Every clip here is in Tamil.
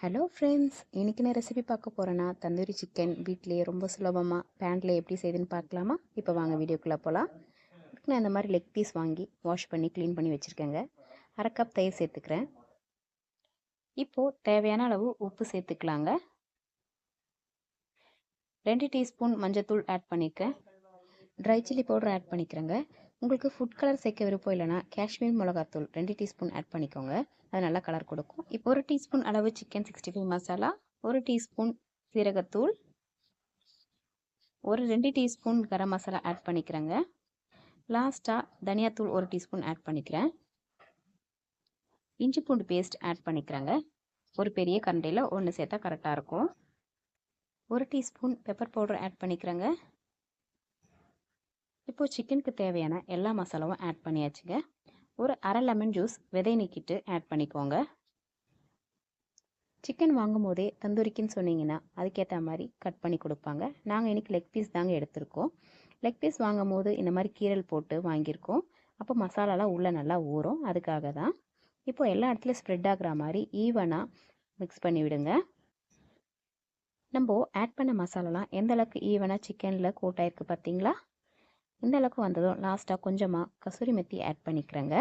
ஹலோ ஃப்ரெண்ட்ஸ், இன்றைக்கி நான் ரெசிபி பார்க்க போகிறேன்னா தந்தூரி சிக்கன் வீட்டிலேயே ரொம்ப சுலபமாக பேனில் எப்படி செய்யுதுன்னு பார்க்கலாமா? இப்போ வாங்க வீடியோக்குள்ளே போகலாம். இதுக்கு நான் இந்த மாதிரி லெக் பீஸ் வாங்கி வாஷ் பண்ணி க்ளீன் பண்ணி வச்சுருக்கேங்க. 1/2 கப் தயிர் சேர்த்துக்கிறேன். இப்போது தேவையான அளவு உப்பு சேர்த்துக்கலாங்க. 2 டீஸ்பூன் மஞ்சத்தூள் ஆட் பண்ணிக்கிறேன். ட்ரை சில்லி பவுடர் ஆட் பண்ணிக்கிறேங்க. உங்களுக்கு ஃபுட் கலர் சேர்க்க விருப்பம் இல்லைனா காஷ்மீர் மிளகாத்தூள் 2 டீஸ்பூன் ஆட் பண்ணிக்கோங்க. அது நல்லா கலர் கொடுக்கும். இப்போ 1 டீஸ்பூன் அளவு சிக்கன் 65 மசாலா, 1 டீஸ்பூன் சீரகத்தூள், 2 டீஸ்பூன் கரம் மசாலா ஆட் பண்ணிக்கிறேங்க. லாஸ்ட்டாக தனியாத்தூள் 1 டீஸ்பூன் ஆட் பண்ணிக்கிறேன். இஞ்சி பூண்டு பேஸ்ட் ஆட் பண்ணிக்கிறேங்க. ஒரு பெரிய கரண்டியில் 1 சேர்த்தா கரெக்டாக இருக்கும். 1 டீஸ்பூன் பெப்பர் பவுடர் ஆட் பண்ணிக்கிறேங்க. இப்போது சிக்கனுக்கு தேவையான எல்லா மசாலாவும் ஆட் பண்ணியாச்சுங்க. ஒரு அரை லெமன் ஜூஸ் விதை நீக்கிட்டு ஆட் பண்ணிக்கோங்க. சிக்கன் வாங்கும் போதே தந்தூரிக்குன்னு சொன்னீங்கன்னா அதுக்கேற்ற மாதிரி கட் பண்ணி கொடுப்பாங்க. நாங்கள் இன்றைக்கி லெக் பீஸ் தாங்க எடுத்திருக்கோம். லெக் பீஸ் வாங்கும் போது இந்த மாதிரி கீரல் போட்டு வாங்கியிருக்கோம். அப்போ மசாலாலாம் உள்ளே நல்லா ஊறும், அதுக்காக தான். இப்போது எல்லா இடத்துலையும் ஸ்ப்ரெட் ஆகிற மாதிரி ஈவனாக மிக்ஸ் பண்ணி விடுங்க. நம்ம ஆட் பண்ண மசாலாலாம் எந்த அளவுக்கு ஈவனாக சிக்கனில் கோட் ஆகிருக்கு பார்த்தீங்களா? இந்த அளவுக்கு வந்ததும் லாஸ்ட்டாக கொஞ்சமாக கசூரி மெத்தி ஆட் பண்ணிக்கிறேங்க.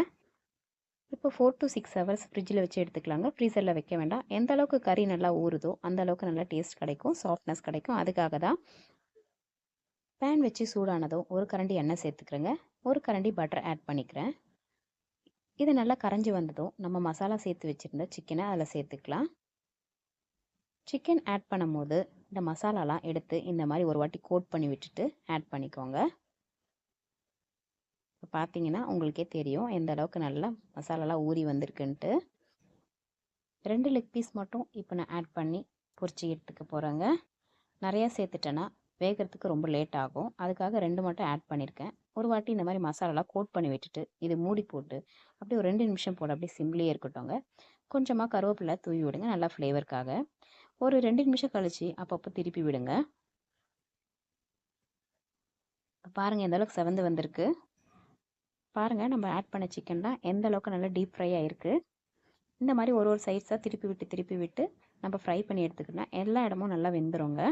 இப்போ 4 to 6 ஹவர்ஸ் ஃப்ரிட்ஜில் வச்சு எடுத்துக்கலாங்க. ஃப்ரீசரில் வைக்க வேண்டாம். எந்த அளவுக்கு கறி நல்லா ஊறுதோ அந்த அளவுக்கு நல்லா டேஸ்ட் கிடைக்கும், சாஃப்ட்னஸ் கிடைக்கும். அதுக்காக தான். பேன் வச்சு சூடானதும் ஒரு கரண்டி எண்ணெய் சேர்த்துக்கிறேங்க. ஒரு கரண்டி பட்டர் ஆட் பண்ணிக்கிறேன். இது நல்லா கரைஞ்சி வந்ததும் நம்ம மசாலா சேர்த்து வச்சுருந்த சிக்கனை அதில் சேர்த்துக்கலாம். சிக்கன் ஆட் பண்ணும்போது இந்த மசாலாலாம் எடுத்து இந்த மாதிரி ஒரு வாட்டி கோட் பண்ணி விட்டுட்டு ஆட் பண்ணிக்கோங்க. இப்போ பார்த்தீங்கன்னா உங்களுக்கே தெரியும் எந்த அளவுக்கு நல்லா மசாலாலாம் ஊறி வந்திருக்குன்ட்டு. 2 லெக் பீஸ் மட்டும் இப்போ நான் ஆட் பண்ணி பொரிச்சு எடுத்துக்க போகிறேங்க. நிறையா சேர்த்துட்டேன்னா வேகிறதுக்கு ரொம்ப லேட் ஆகும். அதுக்காக 2 மட்டும் ஆட் பண்ணியிருக்கேன். ஒரு வாட்டி இந்த மாதிரி மசாலாலாம் கோட் பண்ணி விட்டுட்டு இது மூடி போட்டு அப்படியே ஒரு 2 நிமிஷம் போட்டு அப்படியே சிம்லேயே இருக்கட்டும்ங்க. கொஞ்சமாக கருவேப்பிலை தூவி விடுங்க, நல்லா ஃப்ளேவருக்காக. ஒரு 2 நிமிஷம் கழித்து அப்பப்போ திருப்பி விடுங்க. பாருங்கள் எந்த அளவுக்கு செவந்து வந்திருக்கு பாருங்கள். நம்ம ஆட் பண்ண சிக்கன்லாம் எந்த அளவுக்கு நல்லா டீப் ஃப்ரை ஆகிருக்கு. இந்த மாதிரி ஒரு சைட்ஸாக திருப்பி விட்டு நம்ம ஃப்ரை பண்ணி எடுத்துக்கிட்டோம்னா எல்லா இடமும் நல்லா வெந்துருங்க.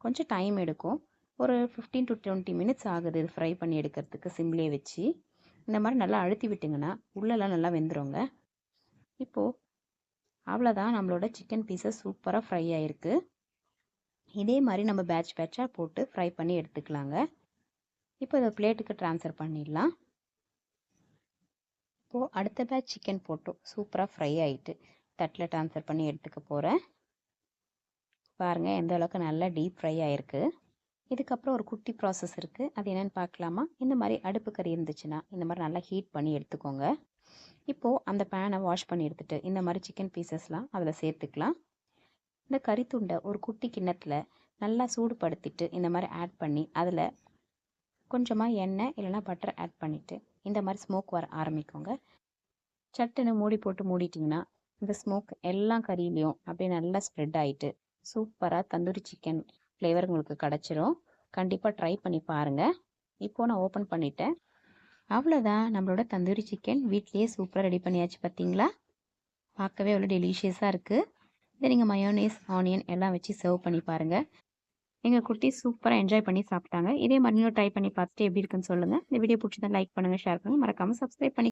கொஞ்சம் டைம் எடுக்கும். ஒரு 15 to 20 மினிட்ஸ் ஆகுது இது ஃப்ரை பண்ணி எடுக்கிறதுக்கு சிம்லேயே வச்சு. இந்த மாதிரி நல்லா அழுத்தி விட்டிங்கன்னா உள்ளெல்லாம் நல்லா வெந்துருங்க. இப்போது அவ்வளோதான், நம்மளோட சிக்கன் பீஸஸ் சூப்பராக ஃப்ரை ஆகிருக்கு. இதே மாதிரி நம்ம பேட்சாக போட்டு ஃப்ரை பண்ணி எடுத்துக்கலாங்க. இப்போ இதை பிளேட்டுக்கு ட்ரான்ஸ்ஃபர் பண்ணிடலாம். இப்போது அடுத்த பேட்ச் சிக்கன் போட்டோம் சூப்பராக ஃப்ரை ஆகிட்டு தட்டில் ட்ரான்ஸ்ஃபர் பண்ணி எடுத்துக்க போகிறேன். பாருங்கள் எந்த அளவுக்கு நல்லா டீப் ஃப்ரை ஆகிருக்கு. இதுக்கப்புறம் ஒரு குட்டி ப்ராசஸ் இருக்குது, அது என்னென்னு பார்க்கலாமா? இந்த மாதிரி அடுப்பு கறி இருந்துச்சுன்னா இந்த மாதிரி நல்லா ஹீட் பண்ணி எடுத்துக்கோங்க. இப்போது அந்த பேனை வாஷ் பண்ணி எடுத்துகிட்டு இந்த மாதிரி சிக்கன் பீசஸ்லாம் அதில் சேர்த்துக்கலாம். இந்த கறி துண்டை ஒரு குட்டி கிண்ணத்தில் நல்லா சூடுபடுத்திட்டு இந்த மாதிரி ஆட் பண்ணி அதில் கொஞ்சமாக எண்ணெய் இல்லைனா பட்டர் ஆட் பண்ணிவிட்டு இந்த மாதிரி ஸ்மோக் வர ஆரம்பிக்கோங்க. சட்டுன்னு மூடி போட்டு மூடிட்டிங்கன்னா இந்த ஸ்மோக் எல்லா கறியிலையும் அப்படியே நல்லா ஸ்ப்ரெட் ஆகிட்டு சூப்பராக தந்தூரி சிக்கன் ஃப்ளேவர் உங்களுக்கு கிடச்சிரும். கண்டிப்பாக ட்ரை பண்ணி பாருங்கள். இப்போது நான் ஓப்பன் பண்ணிட்டேன். அவ்வளோதான், நம்மளோட தந்தூரி சிக்கன் வீட்லேயே சூப்பராக ரெடி பண்ணியாச்சு. பார்த்தீங்களா? பார்க்கவே அவ்வளோ டெலிஷியஸாக இருக்குது. இதை நீங்கள் மயோனீஸ், ஆனியன் எல்லாம் வச்சு சர்வ் பண்ணி பாருங்கள். எங்கள் குட்டி சூப்பராக என்ஜாய் பண்ணி சாப்பிட்டாங்க. இதே மாதிரி நீங்களும் ட்ரை பண்ணி பார்த்துட்டு எப்படி இருக்குன்னு சொல்லுங்கள். இந்த வீடியோ பிடிச்சதா லைக் பண்ணுங்கள், ஷேர் பண்ணுங்கள், மறக்காமல் சப்ஸ்கிரைப் பண்ணி